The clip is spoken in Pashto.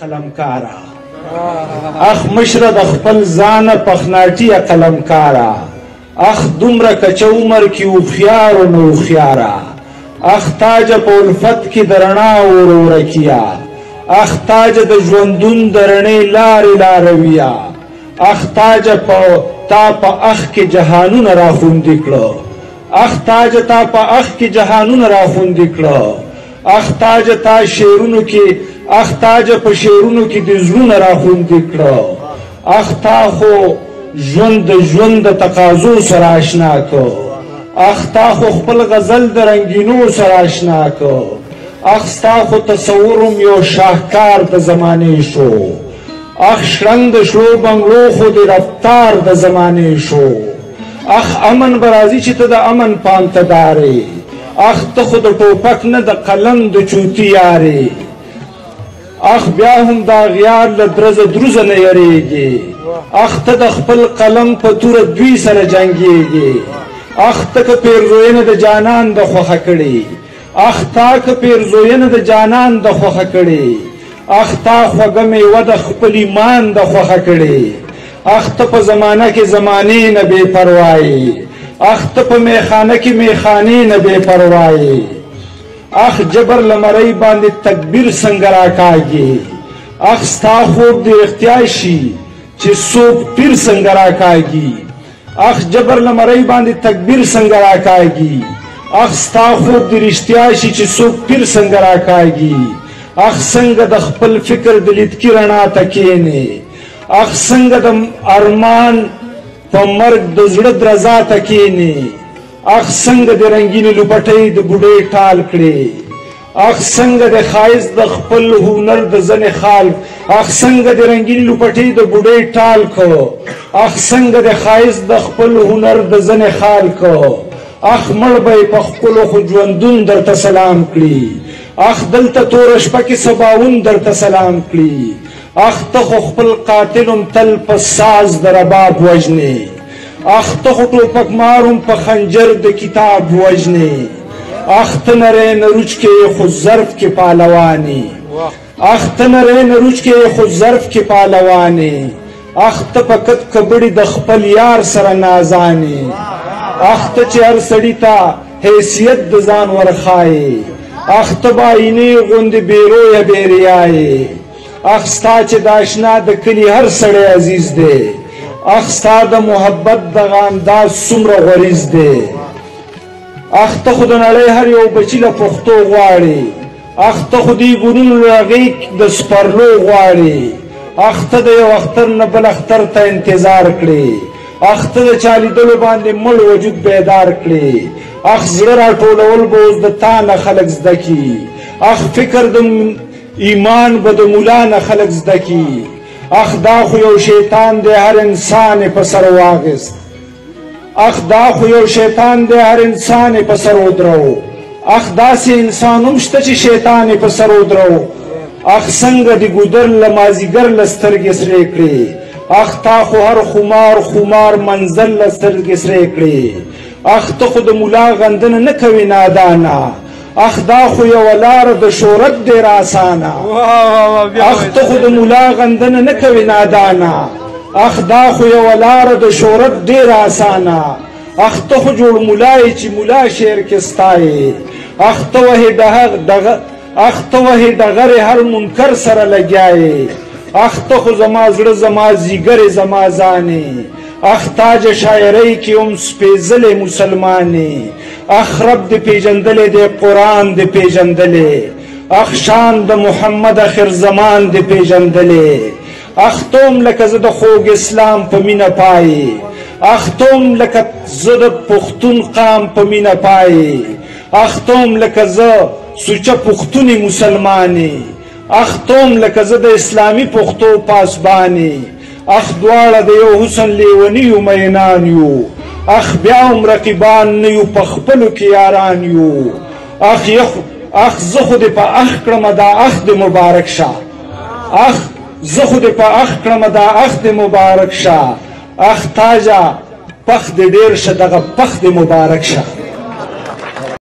قلمکارا اخ مشره د خپل ځانه پخناټیه قلمکارا اخ دومره کچه عمر کې هوښیار و نو هوښیاره اخ تاجه په الفت کې د رڼا ورورکیه اخ تاجه د ژوندون د رڼې لارې لارویه اخ تاجه تا په اخ کې جهانونه راخوندي کړه اخ تاجه تا په اخ کې جهانونه راخوندي کړه اخ تاجه تا شعرونو کې اخ تاجه په شعرونو کې د زړونه راخوندي کړه اخ تا خو ژوند د ژوند د تقاضو سره اشنا کړه اخ تا خو خپل غزل د رنګینو سره اشنا کړه اخ ستا خو تصورم یو شاهکار د زمانې شو اخ شرنګ د شلو بنګلو خو د رفتار د زمانې شو اخ امن به راځي چې ته د امن پام ته دارې اخ ته خو د ټوپک نه د قلم د چوتي یارې اخ بیا هم دا غیار له درزه دروزه نه یریږي اخ ته د خپل قلم په توره دوی سره جنګیږي اخ ته که پیرزوینه د جانان د خوښه کړي اخ تا که پیرزوینه د جانان د خوښه کړي اخ تا خوږه میوه د خپل ایمان د خوښه کړي اخ ته په زمانه کې زمانې نه بې پروایي اخ ته په میخانه کې میخانې نه بې پروایي اخ جبر لمرۍ باندې تکبیر څنګه راکاږي اخ ستا خوب دې رښتیا شي چې څوک پیر څنګه راکاږي اخ جبر لمرۍ باندې تکبیر څنګه راکاږي اخ ستا خوب دې رښتیا شي چې څوک پیر څنګه راکاږي اخ څنګه د خپل فکر د لیدکي رڼا ته کښېنې اخ څنګه د ارمان په مرګ د زړه درزا ته کښېنې اخ څنګه د رنګینې لوپټۍ د بوډۍ ټال کړې اخ څنګه د ښایست د خپل هنر د ځنې خال اخ څنګه د رنګینې لوپټۍ د بوډۍ ټال کو اخ څنګه د ښایست د خپل هنر د ځنې خال کو اخ مړ به یې په خپلو خو ژوندون درته سلام کړي اخ دلته توره شپه کې سباوون درته سلام کړي اخ ته خو خپل قاتلم تل په ساز د رباب وژنې اخ ته خو ټوپک مارم په خنجر د کتاب وژنې اخ ته نری نروچ کې خو ظرف کې پهلوانې اخ ته نری نروچ کې خو ظرف کې پهلوانې اخ ته په کت کبړي د خپل یار سره نازانې اخ ته چې هر سړي ته حیثیت د ځان ورښایې اخ ته به آینې غوندې بېرویه بېریایې اخ ستا چې د اشنا د کلي هر سړی عزیز دی اخ ستا د محبت دغه انداز څومره غریز دی اخ ته خو د نړۍ هر یو بچي له پښتو غواړي اخ ته خو دې ګلونو له هغې د سپرلو غواړي اخ ته د یو اختر نه بل اختر ته انتظار کړي اخ ته د چا لیدلو باندې مړ وجود بیدار کړي اخ زړه راټولول به اوس د تا نه خلک زده کي اخ فکر د ایمان به د ملا نه خلک زده کي اخ دا خو یو شیطان دی هر انسان یې په سر واغست اخ دا خو یو شیطان دی هر انسان یې په سر ودرو اخ داسې انسان هم شته چې شیطان یې په سر ودرو اخ څنګه د ګودر له مازدیګر له سترګې سرې کړې اخ تا خو هر خمار خمار منزل له سترګې سرې کړې اخ ته خو د ملا غندنه نه کوي نادانه اخ دا خو یوه لاره د شهرت ډېره اسانه اخ ته خو د ملا غندنه نه کوي نادانه اخ دا خو یوه لاره د شهرت ډېره اسانه اخ ته خو جوړ ملا یې چې ملا شعر کې ستایې اخ ته وهې ډغرې هر منکر سره لګیایې اخ ته خو زما زړه زما زیګرې زما ځانې اخ تاج شاعرۍ کې هم سپېڅلې مسلمانې اخ رب دې پیژندلې دې قرآن دې پیژندلې اخ شان د محمد اخر زمان دې پیژندلې اخ توم لکه زه د خوږ اسلام په مینه پایې اخ توم لکه زه د پښتون قام په مینه پایې اخ توم لکه زه سوچه پښتونې مسلمانې اخ توم لکه زه د اسلامي پښتو پاسبانې اخ دواړه د یو حسن لیونیو مینان یو اخ بیا هم رقیبان نه یو په خپلو کې یاران یو اخ زه خو دې په اخ کړمه دا اخ دې مبارک شه اخ زه خو دې په اخ کړمه دا اخ دې مبارک شه اخ تاجه پخ دې ډېر شه دغه پخ دې مبارک شه